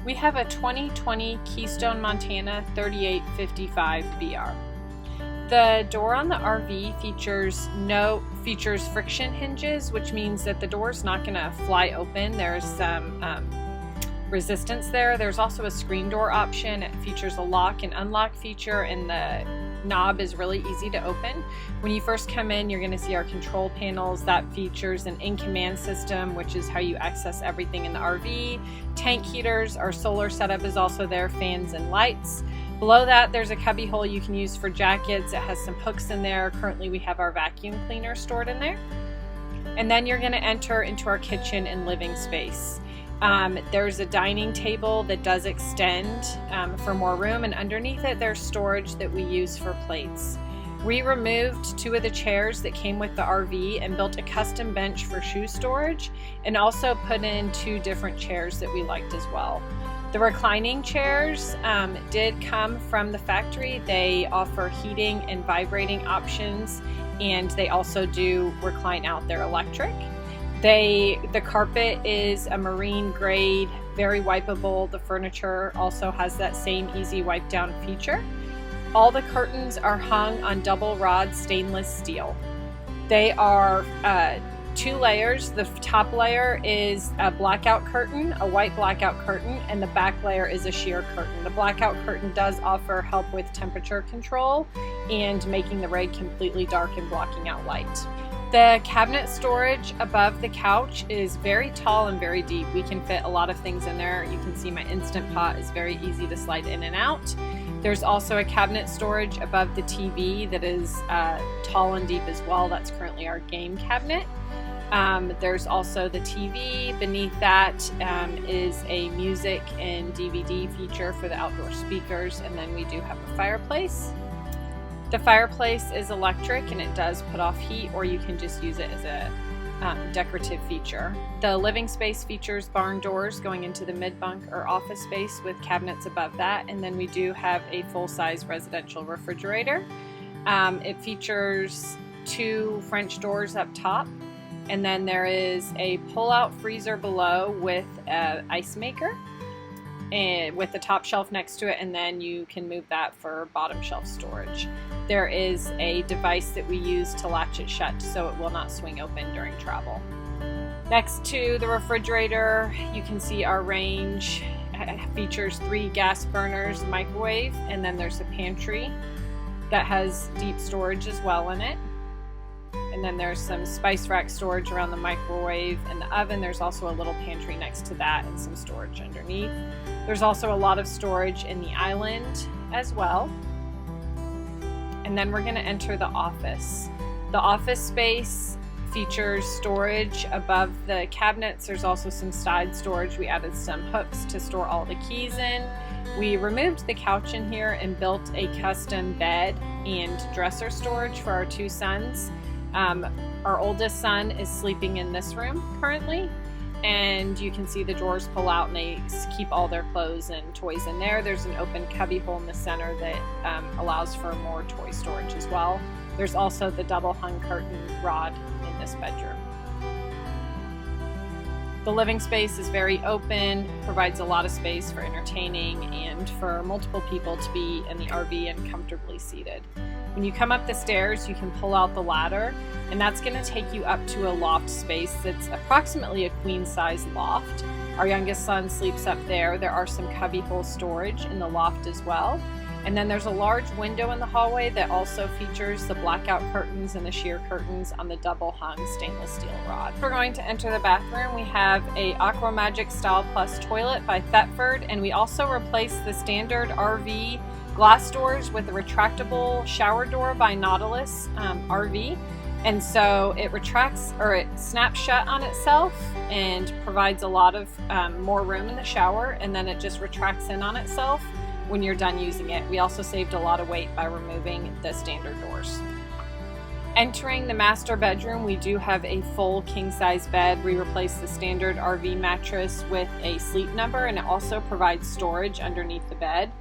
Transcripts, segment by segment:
We have a 2020 Keystone Montana 3855 VR. The door on the RV features friction hinges, which means that the door is not going to fly open. There's some resistance there. There's also a screen door option. It features a lock and unlock feature, and the knob is really easy to open. When you first come in, you're going to see our control panels. That features an in-command system, which is how you access everything in the RV. Tank heaters, our solar setup is also there, fans and lights. Below that, there's a cubby hole you can use for jackets. It has some hooks in there. Currently, we have our vacuum cleaner stored in there. And then you're going to enter into our kitchen and living space. There's a dining table that does extend for more room, and underneath it there's storage that we use for plates. We removed 2 of the chairs that came with the RV and built a custom bench for shoe storage, and also put in 2 different chairs that we liked as well. The reclining chairs did come from the factory. They offer heating and vibrating options, and they also do recline out. They're electric. The carpet is a marine grade, very wipeable. The furniture also has that same easy wipe down feature. All the curtains are hung on double rod stainless steel. They are 2 layers. The top layer is a blackout curtain, a white blackout curtain, and the back layer is a sheer curtain. The blackout curtain does offer help with temperature control and making the rig completely dark and blocking out light. The cabinet storage above the couch is very tall and very deep. We can fit a lot of things in there. You can see my Instant Pot is very easy to slide in and out. There's also a cabinet storage above the TV that is tall and deep as well. That's currently our game cabinet. There's also the TV. Beneath that is a music and DVD feature for the outdoor speakers, and then we do have a fireplace. The fireplace is electric and it does put off heat, or you can just use it as a decorative feature. The living space features barn doors going into the mid-bunk or office space with cabinets above that, and then we do have a full-size residential refrigerator. It features 2 French doors up top, and then there is a pull-out freezer below with an ice maker and with the top shelf next to it, and then you can move that for bottom shelf storage. There is a device that we use to latch it shut so it will not swing open during travel. Next to the refrigerator, you can see our range. It features 3 gas burners, microwave, and then there's a pantry that has deep storage as well in it. And then there's some spice rack storage around the microwave and the oven. There's also a little pantry next to that and some storage underneath. There's also a lot of storage in the island as well. And then we're going to enter the office. The office space features storage above the cabinets. There's also some side storage. We added some hooks to store all the keys in. We removed the couch in here and built a custom bed and dresser storage for our 2 sons. Our oldest son is sleeping in this room currently, and you can see the drawers pull out and they keep all their clothes and toys in there. There's an open cubby hole in the center that allows for more toy storage as well. There's also the double hung curtain rod in this bedroom. The living space is very open, provides a lot of space for entertaining and for multiple people to be in the RV and comfortably seated. When you come up the stairs, you can pull out the ladder, and that's going to take you up to a loft space that's approximately a queen-size loft. Our youngest son sleeps up there. There are some cubbyhole storage in the loft as well. And then there's a large window in the hallway that also features the blackout curtains and the sheer curtains on the double hung stainless steel rod. We're going to enter the bathroom. We have a Aqua Magic Style Plus toilet by Thetford, and we also replaced the standard RV glass doors with a retractable shower door by Nautilus RV. And so it retracts, or it snaps shut on itself and provides a lot of more room in the shower, and then it just retracts in on itself when you're done using it. We also saved a lot of weight by removing the standard doors. Entering the master bedroom, we do have a full king-size bed. We replaced the standard RV mattress with a sleep number, and it also provides storage underneath the bed.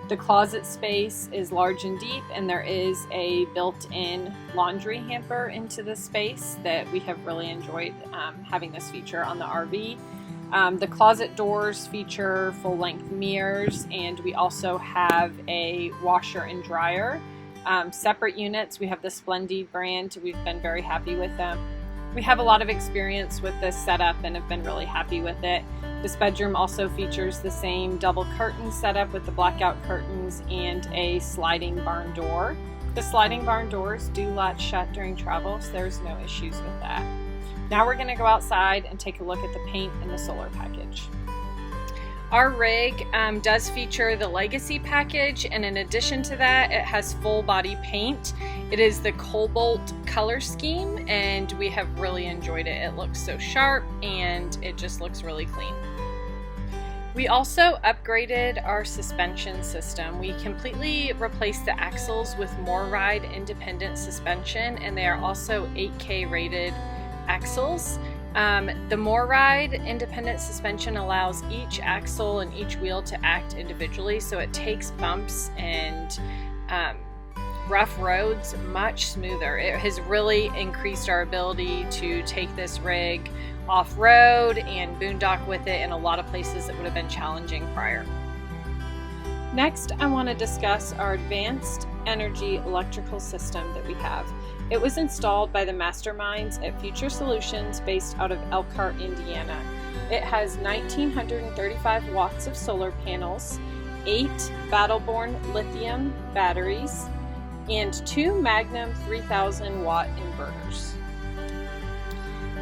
The closet space is large and deep, and there is a built-in laundry hamper into the space that we have really enjoyed having this feature on the RV. The closet doors feature full-length mirrors, and we also have a washer and dryer. Separate units, we have the Splendide brand. We've been very happy with them. We have a lot of experience with this setup and have been really happy with it. This bedroom also features the same double curtain setup with the blackout curtains and a sliding barn door. The sliding barn doors do latch shut during travel, so there's no issues with that. Now we're going to go outside and take a look at the paint and the solar package. Our rig does feature the Legacy package, and in addition to that, it has full body paint. It is the cobalt color scheme, and we have really enjoyed it. It looks so sharp and it just looks really clean. We also upgraded our suspension system. We completely replaced the axles with MorRyde Independent Suspension, and they are also 8K rated axles. The MorRyde Independent Suspension allows each axle and each wheel to act individually, so it takes bumps and rough roads much smoother. It has really increased our ability to take this rig off-road and boondock with it in a lot of places that would have been challenging prior. Next, I want to discuss our advanced energy electrical system that we have. It was installed by the masterminds at Future Solutions based out of Elkhart, Indiana. It has 1,935 watts of solar panels, 8 Battleborn lithium batteries, and 2 Magnum 3,000 watt inverters.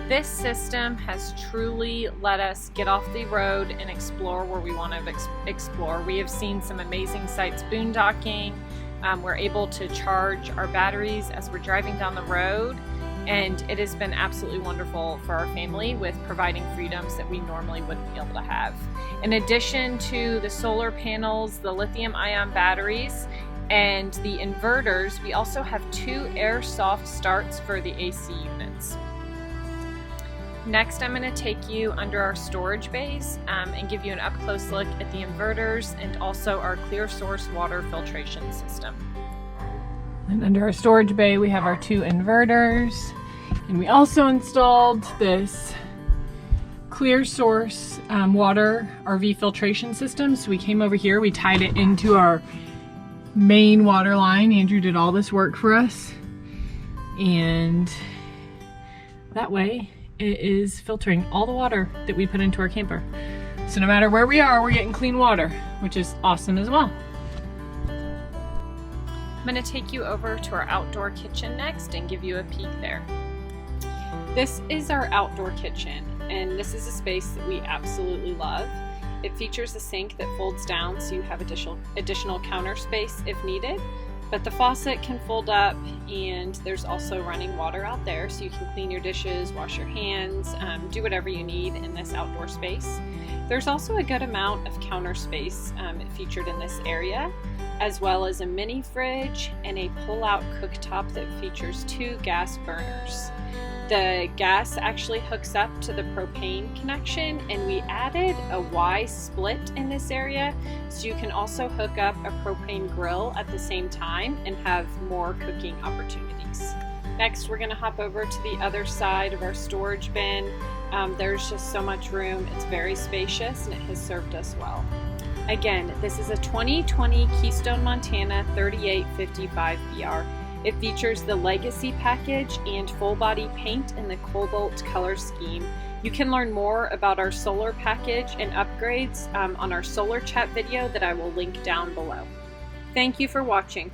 This system has truly let us get off the road and explore where we want to explore. We have seen some amazing sites boondocking. We're able to charge our batteries as we're driving down the road, and it has been absolutely wonderful for our family with providing freedoms that we normally wouldn't be able to have. In addition to the solar panels, the lithium-ion batteries, and the inverters, we also have 2 air soft starts for the AC units. Next, I'm going to take you under our storage bays and give you an up-close look at the inverters and also our clear source water filtration system. And under our storage bay, we have our 2 inverters, and we also installed this clear source water RV filtration system. So we came over here, we tied it into our main water line. Andrew did all this work for us, and that way it is filtering all the water that we put into our camper. So no matter where we are, we're getting clean water, which is awesome as well. I'm going to take you over to our outdoor kitchen next and give you a peek there. This is our outdoor kitchen, and this is a space that we absolutely love. It features a sink that folds down so you have additional counter space if needed. But the faucet can fold up, and there's also running water out there so you can clean your dishes, wash your hands, do whatever you need in this outdoor space. There's also a good amount of counter space featured in this area, as well as a mini fridge and a pull-out cooktop that features 2 gas burners. The gas actually hooks up to the propane connection, and we added a Y split in this area so you can also hook up a propane grill at the same time and have more cooking opportunities. Next, we're going to hop over to the other side of our storage bin. There's just so much room. It's very spacious and it has served us well. Again, this is a 2020 Keystone Montana 3855 BR. It features the Legacy package and full body paint in the cobalt color scheme. You can learn more about our solar package and upgrades on our solar chat video that I will link down below. Thank you for watching.